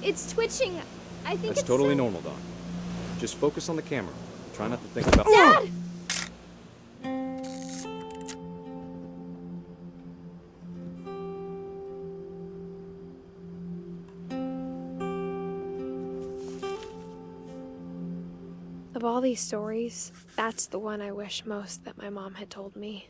It's twitching. I think That's it's totally normal, Dawn. Just focus on the camera. Try not to think about... Dad! Of all these stories, that's the one I wish most that my mom had told me.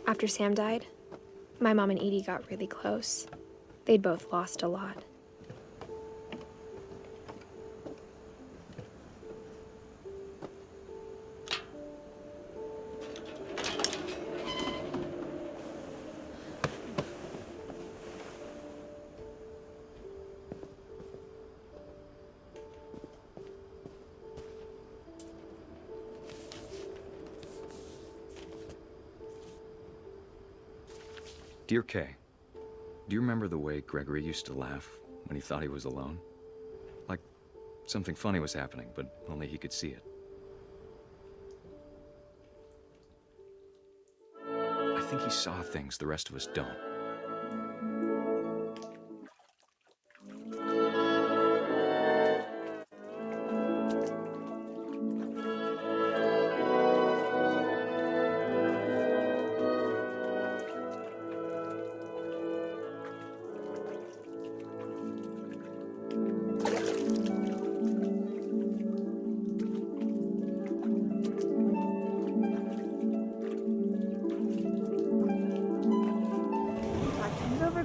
After Sam died, my mom and Edie got really close. They'd both lost a lot. Dear Kay, do you remember the way Gregory used to laugh when he thought he was alone? Like something funny was happening, but only he could see it. I think he saw things the rest of us don't.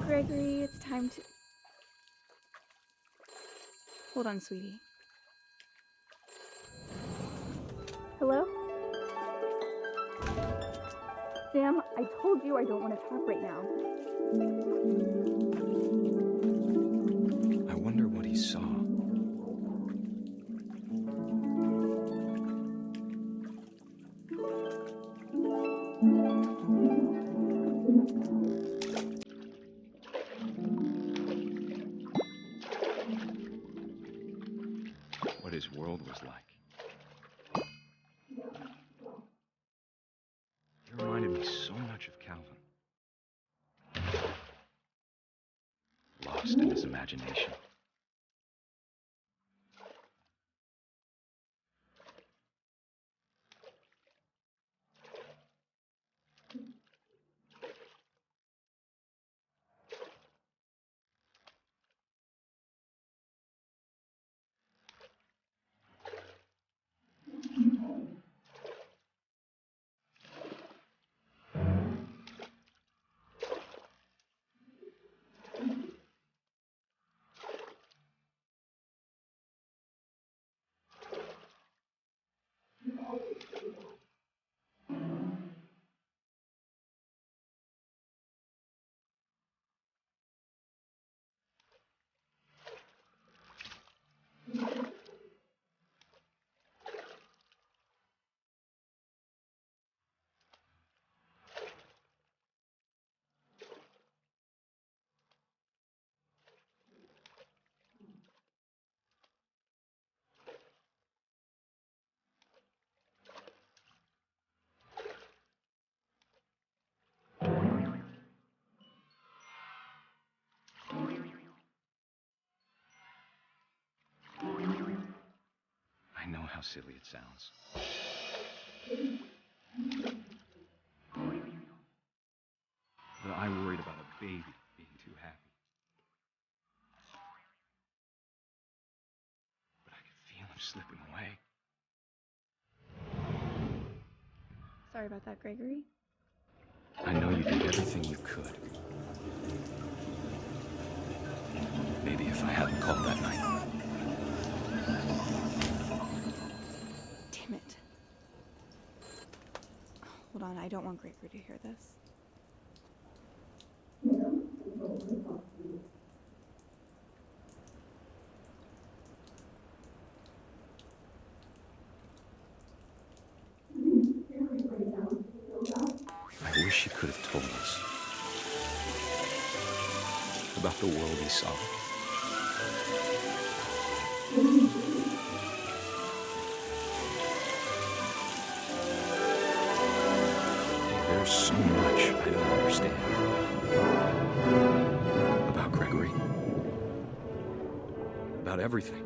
Gregory, it's time to... Hold on, sweetie. Hello? Sam, I told you I don't want to talk right now. I wonder what he saw. What his world was like. It reminded me so much of Calvin. Lost in his imagination. I know how silly it sounds. But I worried about a baby being too happy. But I could feel him slipping away. Sorry about that, Gregory. I know you did everything you could. Maybe if I hadn't called that night. Damn it. Hold on, I don't want Gregory to hear this. wish he could have told us about the world he saw. There's so much I don't understand about Gregory. About everything.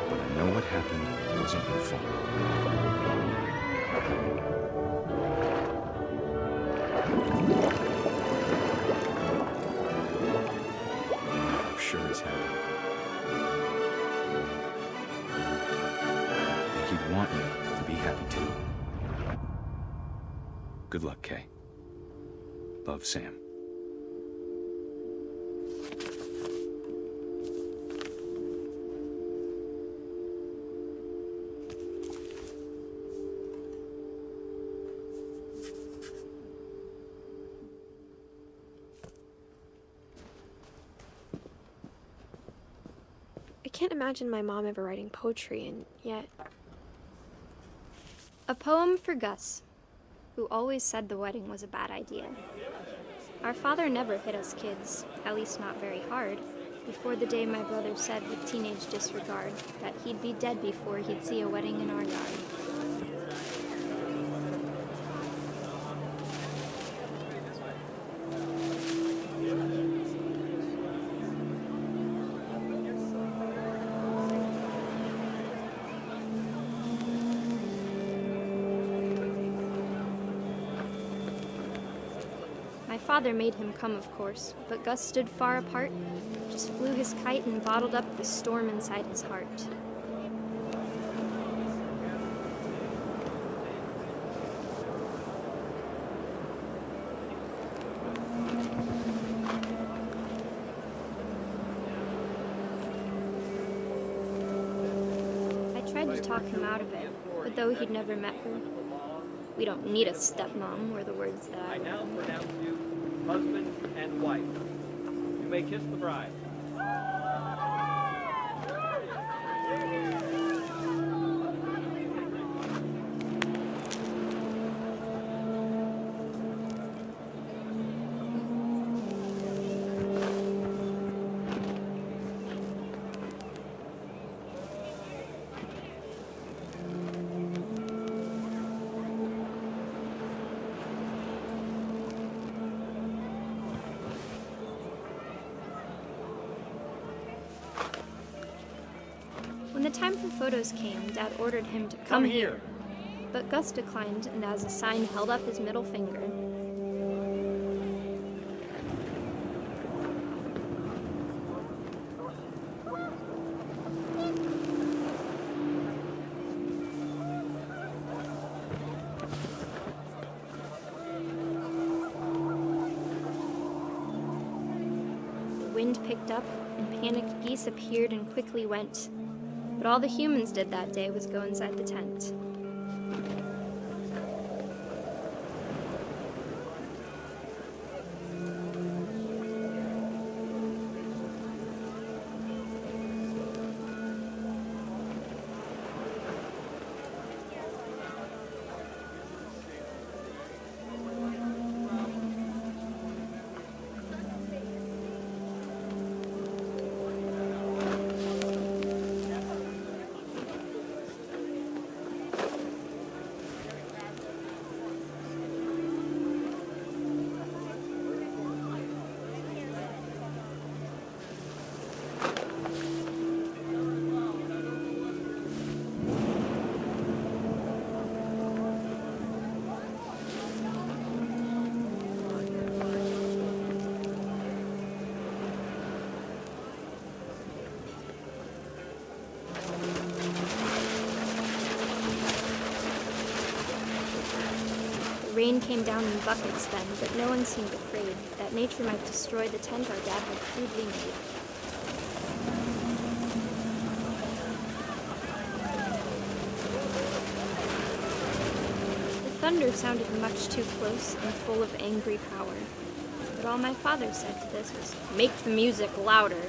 But I know what happened wasn't your fault. I'm sure he's happy. And he'd want you to be happy too. Good luck, Kay. Love, Sam. I can't imagine my mom ever writing poetry, and yet... A poem for Gus, who always said the wedding was a bad idea. Our father never hit us kids, at least not very hard, before the day my brother said with teenage disregard that he'd be dead before he'd see a wedding in our yard. My father made him come, of course, but Gus stood far apart, just flew his kite and bottled up the storm inside his heart. I tried to talk him out of it, but though he'd never met her, "We don't need a stepmom," were the words that I now learned. pronounce you husband and wife. You may kiss the bride. When the time for photos came, Dad ordered him to come here. But Gus declined, and as a sign held up his middle finger. The wind picked up, and panicked geese appeared and quickly went. But all the humans did that day was go inside the tent. Rain came down in buckets then, but no one seemed afraid that nature might destroy the tent our dad had crudely made. The thunder sounded much too close and full of angry power. The but all my father said to this was, make the music louder.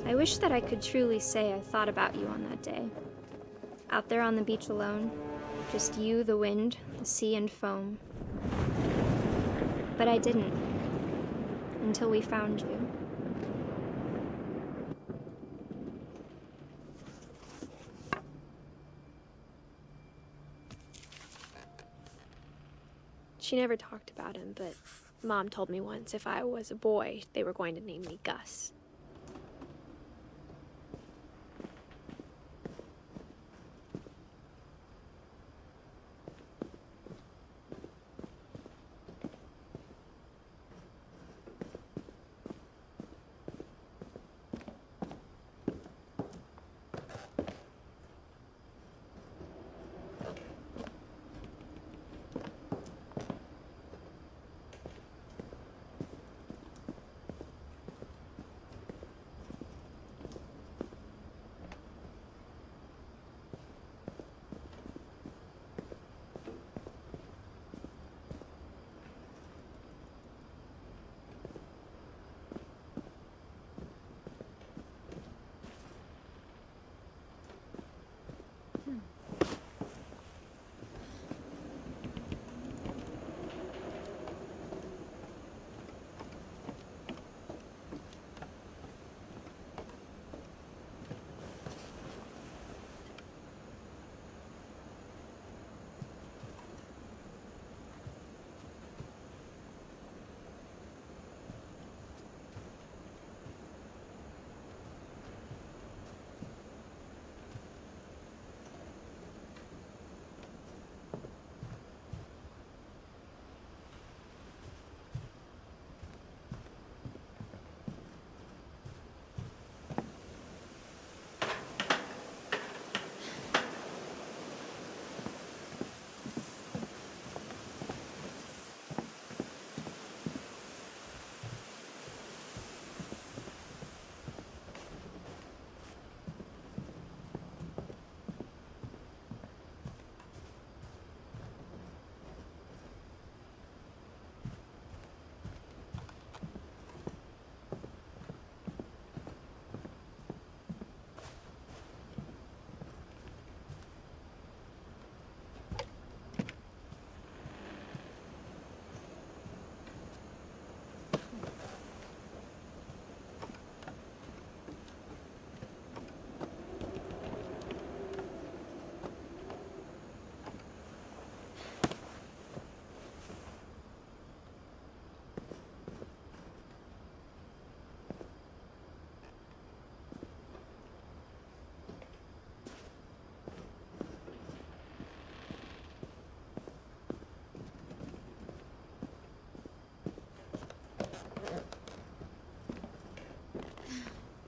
I wish that I could truly say I thought about you on that day. Out there on the beach alone, just you, the wind, the sea, and foam. But I didn't, until we found you. She never talked about him, but Mom told me once if I was a boy, they were going to name me Gus.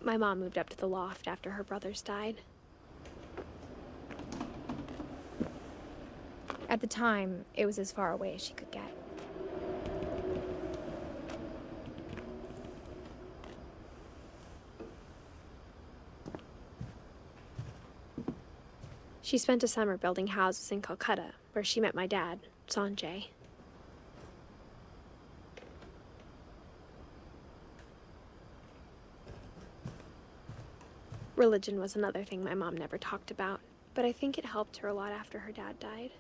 My mom moved up to the loft after her brothers died. At the time, it was as far away as she could get. She spent a summer building houses in Calcutta, where she met my dad, Sanjay. Religion was another thing my mom never talked about, but I think it helped her a lot after her dad died.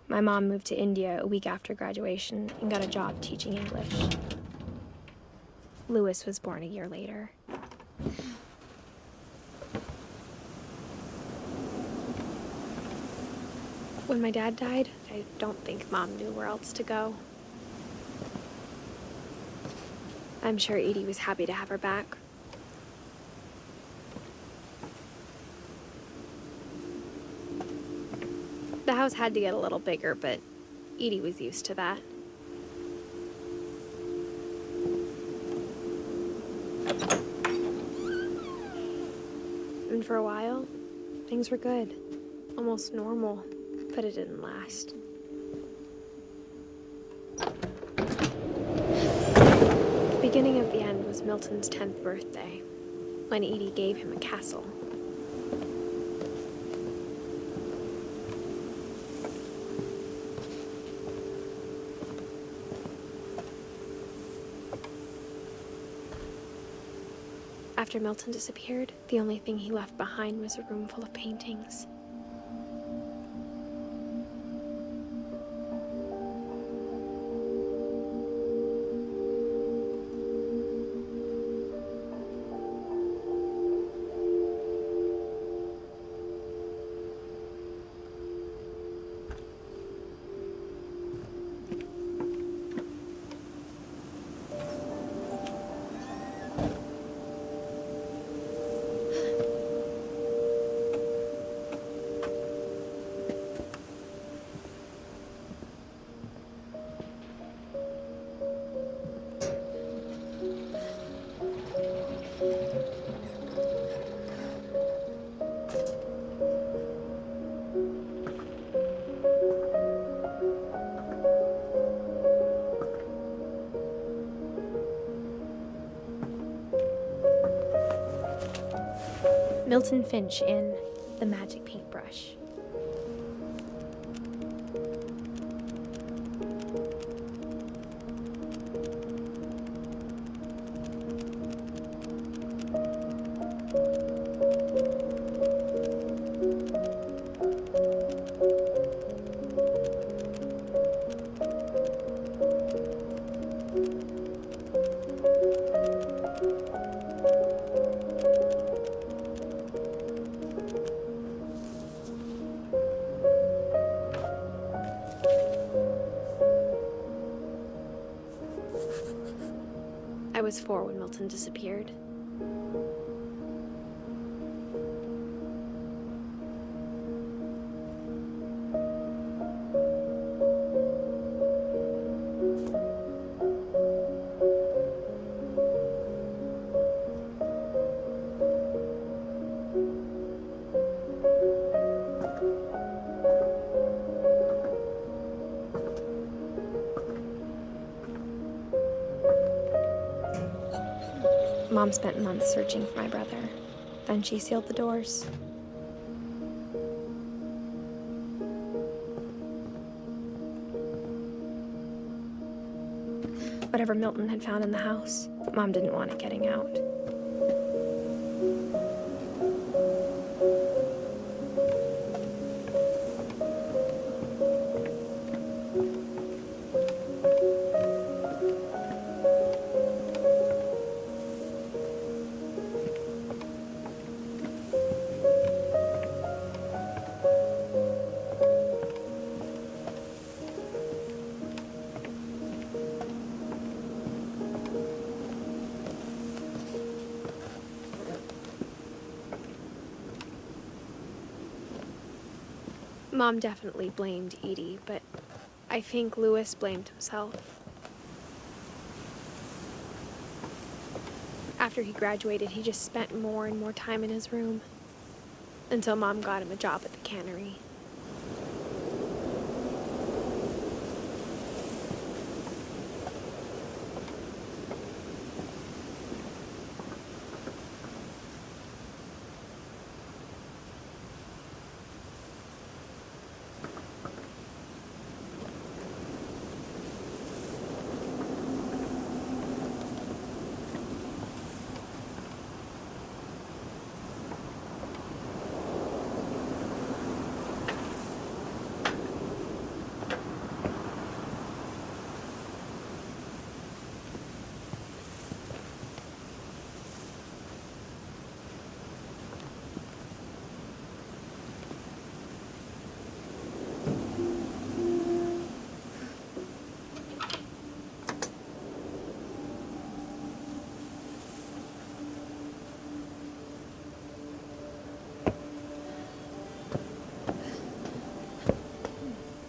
My mom moved to India a week after graduation and got a job teaching English. Louis was born a year later. When my dad died, I don't think Mom knew where else to go. I'm sure Edie was happy to have her back. The house had to get a little bigger, but Edie was used to that. And for a while, things were good. Almost normal, but it didn't last. The beginning of the end was Milton's 10th birthday, when Edie gave him a castle. After Milton disappeared, the only thing he left behind was a room full of paintings. Milton Finch in The Magic Paintbrush. I was 4 when Milton disappeared. Mom spent months searching for my brother. Then she sealed the doors. Whatever Milton had found in the house, Mom didn't want it getting out. Mom definitely blamed Edie, but I think Louis blamed himself. After he graduated, he just spent more and more time in his room, until Mom got him a job at the cannery.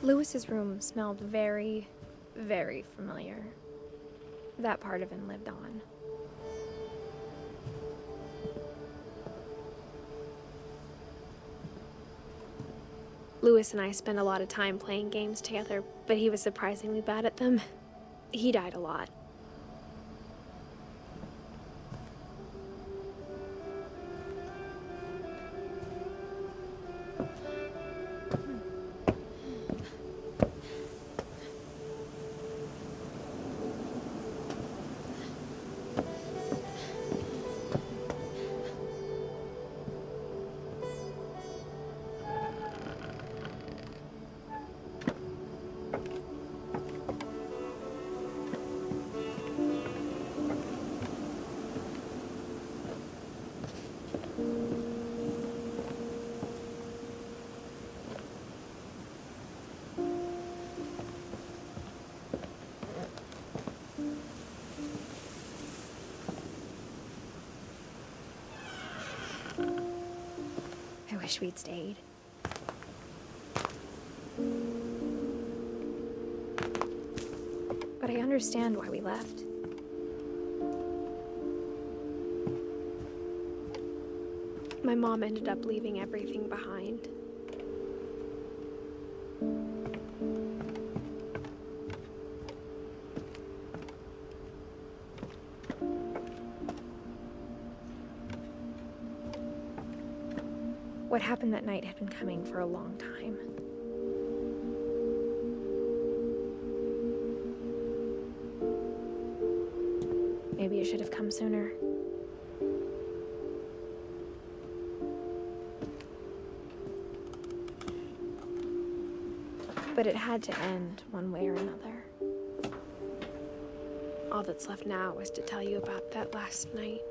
Lewis's room smelled very, very familiar. That part of him lived on. Lewis and I spent a lot of time playing games together, but he was surprisingly bad at them. He died a lot. I wish we'd stayed. But I understand why we left. My mom ended up leaving everything behind. What happened that night had been coming for a long time. Maybe it should have come sooner. But it had to end one way or another. All that's left now is to tell you about that last night.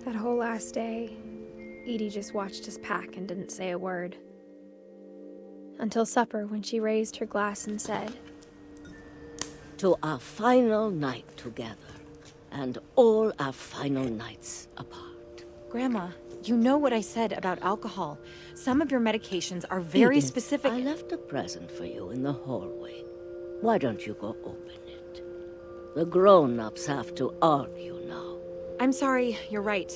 That whole last day, Edie just watched us pack and didn't say a word. Until supper, when she raised her glass and said, "To our final night together, and all our final nights apart." Grandma, you know what I said about alcohol. Some of your medications are very Edith, specific. I left a present for you in the hallway. Why don't you go open it? The grown-ups have to argue now. I'm sorry, you're right.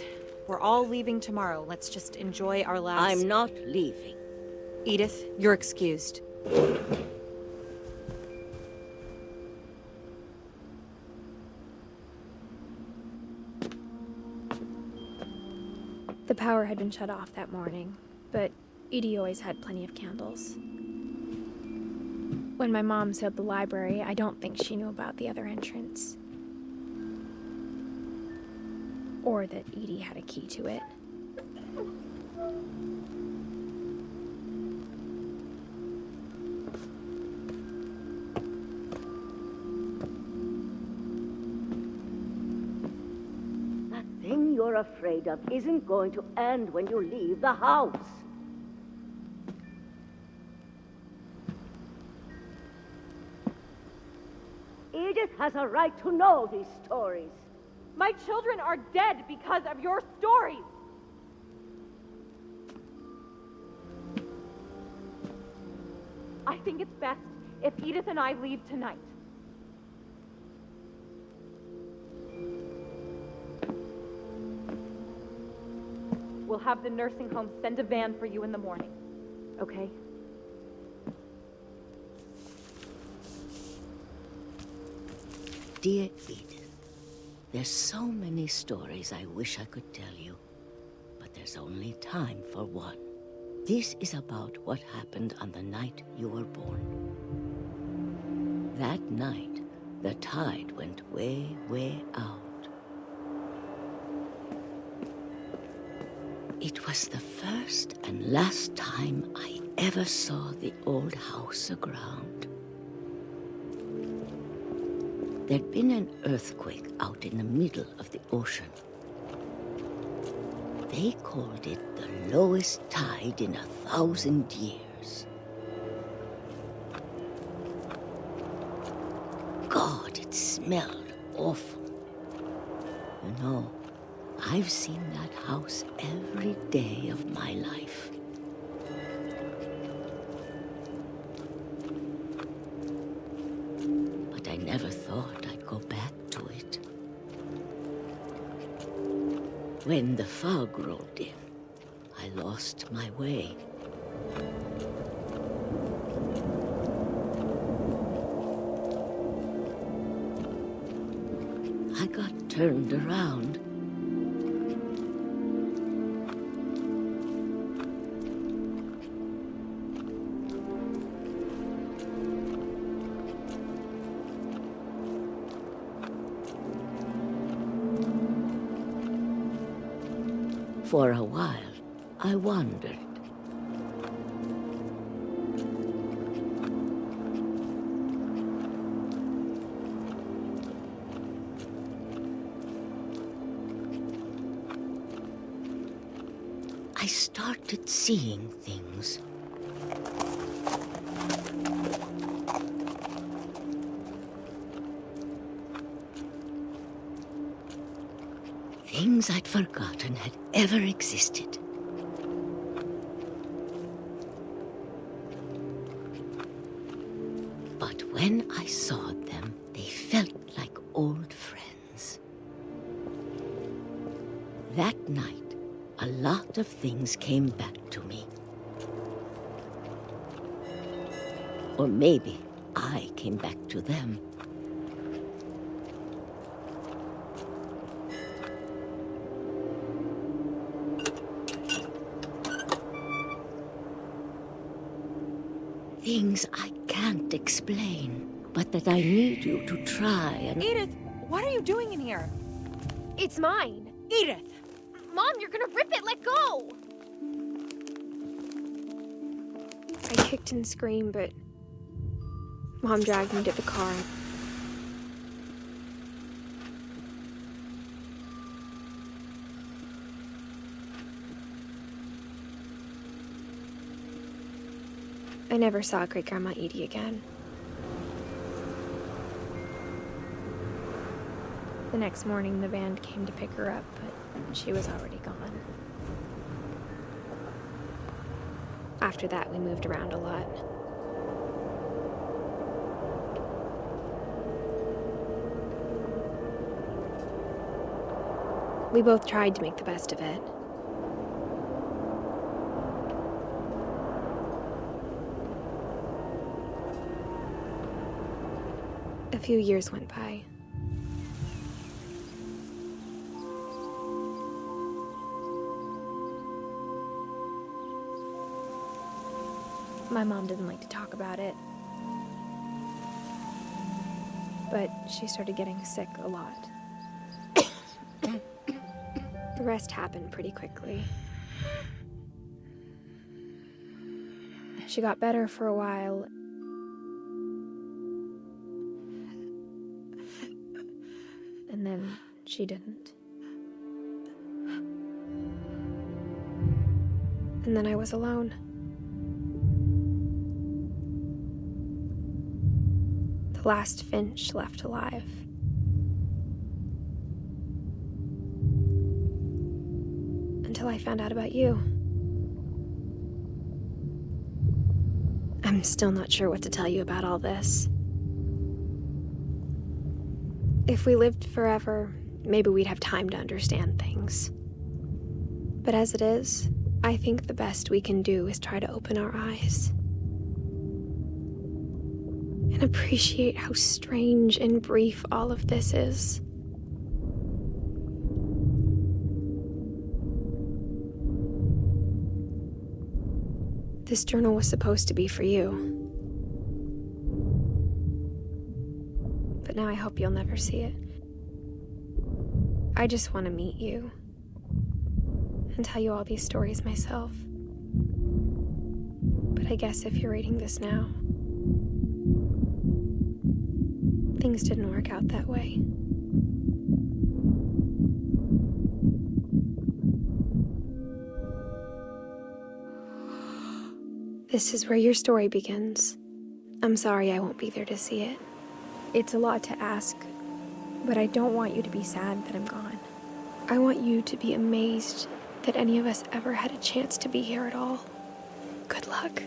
We're all leaving tomorrow. Let's just enjoy our last... I'm not leaving. Edith, you're excused. The power had been shut off that morning, but Edie always had plenty of candles. When my mom sealed the library, I don't think she knew about the other entrance. Or that Edie had a key to it. That thing you're afraid of isn't going to end when you leave the house. Edith has a right to know these stories. My children are dead because of your stories! I think it's best if Edith and I leave tonight. We'll have the nursing home send a van for you in the morning, okay? Dear Edith, there's so many stories I wish I could tell you, but there's only time for one. This is about what happened on the night you were born. That night, the tide went way, way out. It was the first and last time I ever saw the old house aground. There'd been an earthquake out in the middle of the ocean. They called it the lowest tide in 1,000 years. God, it smelled awful. You know, I've seen that house every day of my life. But I never thought I'd go back to it. When the fog rolled in, I lost my way. I got turned around. For a while, I wandered. I started seeing things. Things I'd forgotten had ever existed. But when I saw them, they felt like old friends. That night, a lot of things came back to me. Or maybe I came back to them. Things I can't explain, but that I need you to try and... Edith, what are you doing in here? It's mine. Edith! Mom, you're gonna rip it! Let go! I kicked and screamed, but Mom dragged me to the car. I never saw Great-Grandma Edie again. The next morning, the band came to pick her up, but she was already gone. After that, we moved around a lot. We both tried to make the best of it. A few years went by. My mom didn't like to talk about it, but she started getting sick a lot. The rest happened pretty quickly. She got better for a while, and then she didn't. And then I was alone. The last Finch left alive. Until I found out about you. I'm still not sure what to tell you about all this. If we lived forever, maybe we'd have time to understand things. But as it is, I think the best we can do is try to open our eyes. And appreciate how strange and brief all of this is. This journal was supposed to be for you. But now I hope you'll never see it. I just want to meet you and tell you all these stories myself. But I guess if you're reading this now, things didn't work out that way. This is where your story begins. I'm sorry I won't be there to see it. It's a lot to ask, but I don't want you to be sad that I'm gone. I want you to be amazed that any of us ever had a chance to be here at all. Good luck.